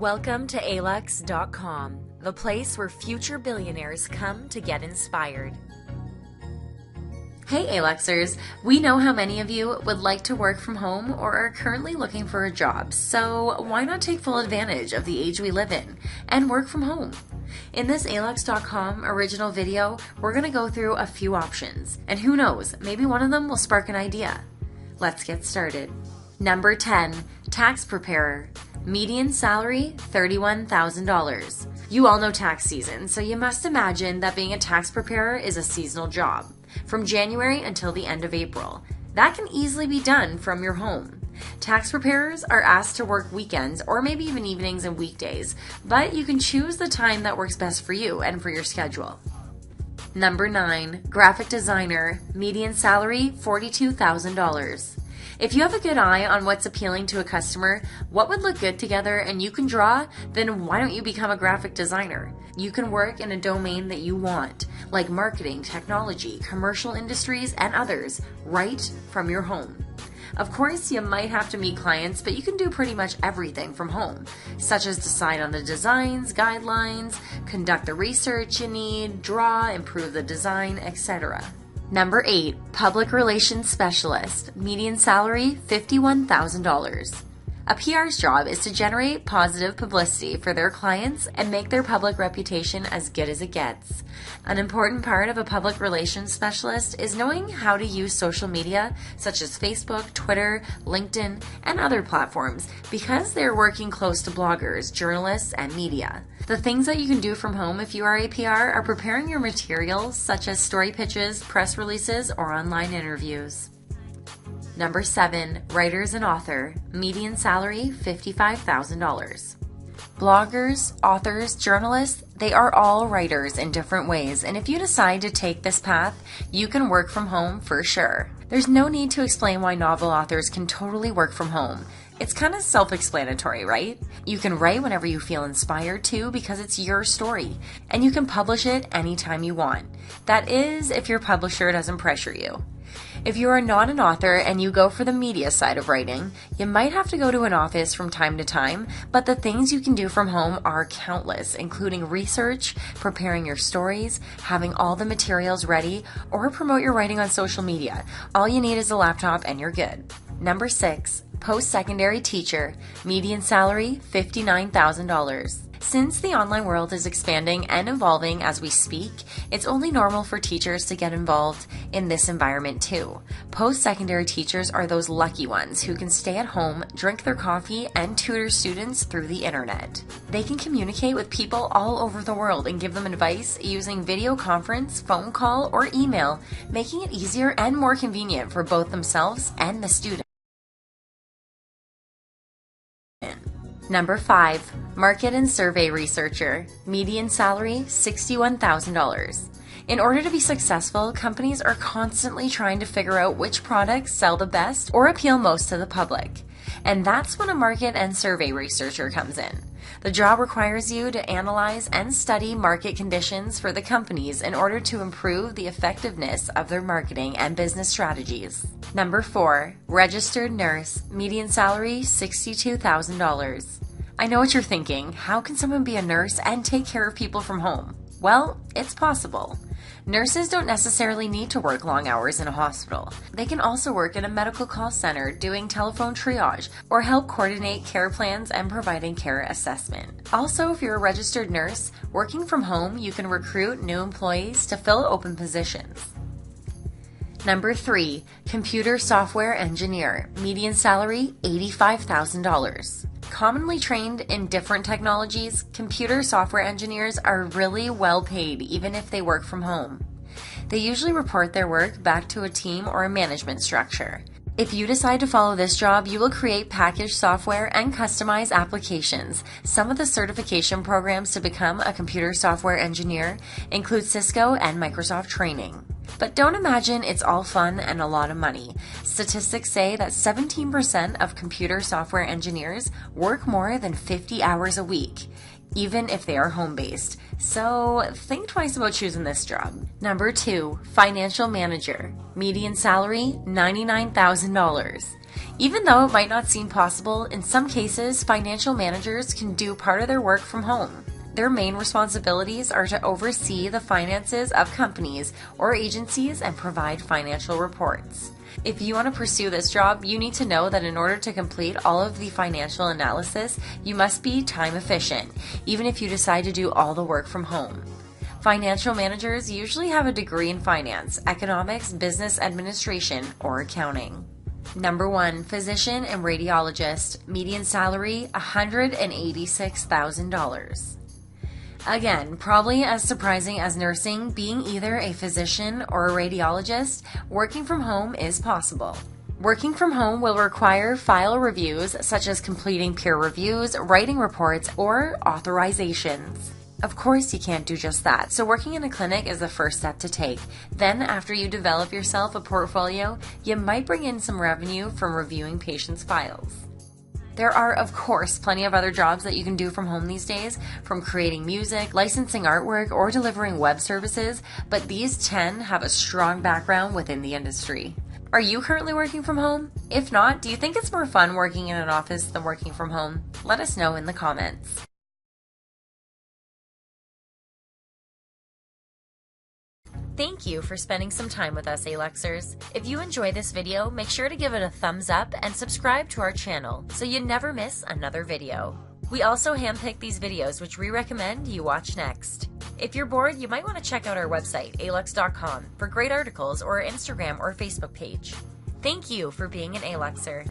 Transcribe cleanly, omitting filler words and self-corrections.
Welcome to alux.com, the place where future billionaires come to get inspired. Hey Aluxers, we know how many of you would like to work from home or are currently looking for a job, so why not take full advantage of the age we live in and work from home? In this alux.com original video, we're going to go through a few options, and who knows, maybe one of them will spark an idea. Let's get started. Number 10, tax preparer. Median salary, $31,000. You all know tax season, so you must imagine that being a tax preparer is a seasonal job, from January until the end of April. That can easily be done from your home. Tax preparers are asked to work weekends or maybe even evenings and weekdays, but you can choose the time that works best for you and for your schedule. Number 9, graphic designer. Median salary, $42,000. If you have a good eye on what's appealing to a customer, what would look good together, and you can draw, then why don't you become a graphic designer? You can work in a domain that you want, like marketing, technology, commercial industries, and others, right from your home. Of course, you might have to meet clients, but you can do pretty much everything from home, such as decide on the designs, guidelines, conduct the research you need, draw, improve the design, etc. Number 8, public relations specialist. Median salary, $51,000. A PR's job is to generate positive publicity for their clients and make their public reputation as good as it gets. An important part of a public relations specialist is knowing how to use social media such as Facebook, Twitter, LinkedIn, and other platforms because they're working close to bloggers, journalists, and media. The things that you can do from home if you are a PR are preparing your materials such as story pitches, press releases, or online interviews. Number 7, writers and author. Median salary, $55,000. Bloggers, authors, journalists, they are all writers in different ways, and if you decide to take this path, you can work from home for sure. There's no need to explain why novel authors can totally work from home. It's kind of self-explanatory, right? You can write whenever you feel inspired to because it's your story, and you can publish it anytime you want. That is, if your publisher doesn't pressure you. If you are not an author and you go for the media side of writing, you might have to go to an office from time to time, but the things you can do from home are countless, including research, preparing your stories, having all the materials ready, or promote your writing on social media. All you need is a laptop and you're good. Number 6, post-secondary teacher. Median salary, $59,000. Since the online world is expanding and evolving as we speak, it's only normal for teachers to get involved in this environment too. Post-secondary teachers are those lucky ones who can stay at home, drink their coffee, and tutor students through the internet. They can communicate with people all over the world and give them advice using video conference, phone call, or email, making it easier and more convenient for both themselves and the student. Number 5, market and survey researcher. Median salary, $61,000. In order to be successful, companies are constantly trying to figure out which products sell the best or appeal most to the public. And that's when a market and survey researcher comes in. The job requires you to analyze and study market conditions for the companies in order to improve the effectiveness of their marketing and business strategies. Number 4, registered nurse. Median salary, $62,000. I know what you're thinking. How can someone be a nurse and take care of people from home? Well, it's possible. Nurses don't necessarily need to work long hours in a hospital. They can also work in a medical call center doing telephone triage or help coordinate care plans and providing care assessment. Also, if you're a registered nurse, working from home, you can recruit new employees to fill open positions. Number 3, computer software engineer. Median salary, $85,000. Commonly trained in different technologies, computer software engineers are really well paid even if they work from home. They usually report their work back to a team or a management structure. If you decide to follow this job, you will create packaged software and customize applications. Some of the certification programs to become a computer software engineer include Cisco and Microsoft training. But don't imagine it's all fun and a lot of money. Statistics say that 17% of computer software engineers work more than 50 hours a week, even if they are home-based. So think twice about choosing this job. Number 2, financial manager. Median salary, $99,000. Even though it might not seem possible, in some cases, financial managers can do part of their work from home. Their main responsibilities are to oversee the finances of companies or agencies and provide financial reports. If you want to pursue this job, you need to know that in order to complete all of the financial analysis, you must be time efficient, even if you decide to do all the work from home. Financial managers usually have a degree in finance, economics, business administration, or accounting. Number 1, physician and radiologist, median salary $186,000. Again, probably as surprising as nursing, being either a physician or a radiologist, working from home is possible. Working from home will require file reviews such as completing peer reviews, writing reports, or authorizations. Of course, you can't do just that, so working in a clinic is the first step to take. Then, after you develop yourself a portfolio, you might bring in some revenue from reviewing patients' files. There are, of course, plenty of other jobs that you can do from home these days, from creating music, licensing artwork, or delivering web services, but these 10 have a strong background within the industry. Are you currently working from home? If not, do you think it's more fun working in an office than working from home? Let us know in the comments. Thank you for spending some time with us, Alexers. If you enjoy this video, make sure to give it a thumbs up and subscribe to our channel so you never miss another video. We also handpick these videos which we recommend you watch next. If you're bored, you might want to check out our website, alex.com, for great articles or our Instagram or Facebook page. Thank you for being an Alexer.